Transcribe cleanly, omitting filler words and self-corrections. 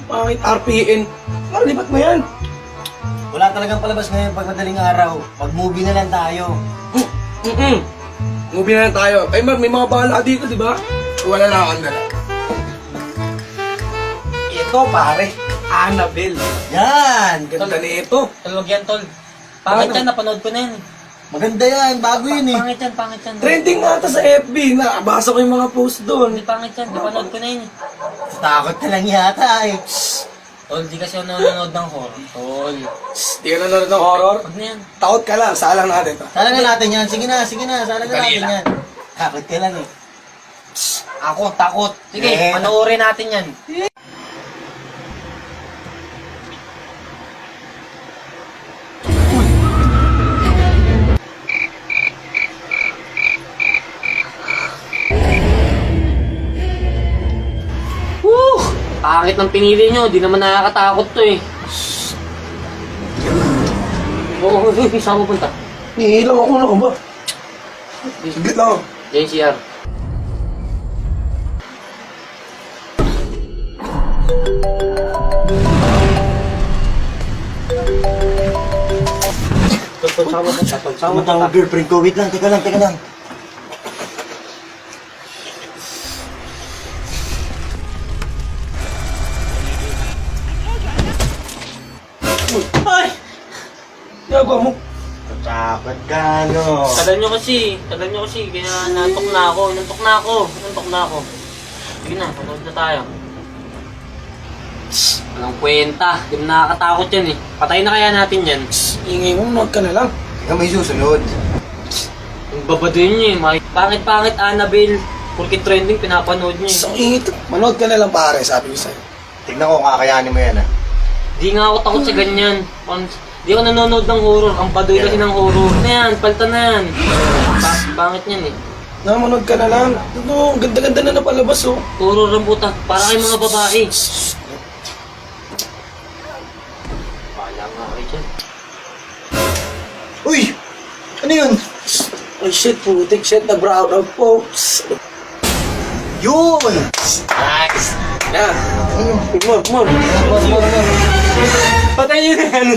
Pangit RPN. Para lipat mo yan. Wala talagang palabas ngayon pag madaling araw. Mag-movie na lang tayo. Movie na lang tayo. Ay, may mga bahala dito, di ba? Wala na akong dala. Ito, pare. Annabelle. Yan! Ganda na ito. Tulog yan, tol. Pangit yan, napanood ko na yan. Maganda yan, bago yun eh. Pangit yan, pangit yan. Trending nga ito sa FB. Nakabasa ko yung mga post doon. Hindi pangit yan, napanood ko na yun. Takot ka lang yata eh. Tol, di kasi ako nanonood ng horror. Tol. Di ka nanonood ng horror? Huwag na yan. Takot ka lang. Salang natin to. Sala na natin yan. Sige na, sala na Dali natin lang. yan. Takot ka lang eh. Ako, takot. Sige, Eh. panoorin natin yan. Woo! Pangit ng pinili nyo, di naman nakakatakot to eh. Oo, saan mo punta? Nihilang ako na ba? Saglit lang ako. JCR. Sama tayo girlfriend ko. Wait lang, teka lang. Ay! Nagawa mo. Takot ka, no? Tagal nyo kasi, kaya nantok na ako. Sige na, panood na tayo. Walang kwenta, di mo nakakatakot yan eh. Patay na kaya natin yan. Ingay mo, huwag ka na lang. Ikaw may susunod. Ang babadoy nyo eh, pangit-pangit Annabelle. Porkit trending, pinapanood nyo eh. Isang ingit. Manood ka na lang pare, sabi ko sa'yo. Tignan ko, kakayanin mo yan ah. Di nga ako takot sa ganyan. Di ako nanonood ng horror, ang badoy kasi ng horror. Na yan, palta na yan. Pangit yan eh. Manood ka na lang. Ano, ganda-ganda na napalabas oh. Horror ang puta, para kay mga babae. Bahala nga kayo dyan. Uy! Ano yun? Ay shit, putik shit, nag-brown out po. Yun! Nice! Yan. More. Patay nyo na yan.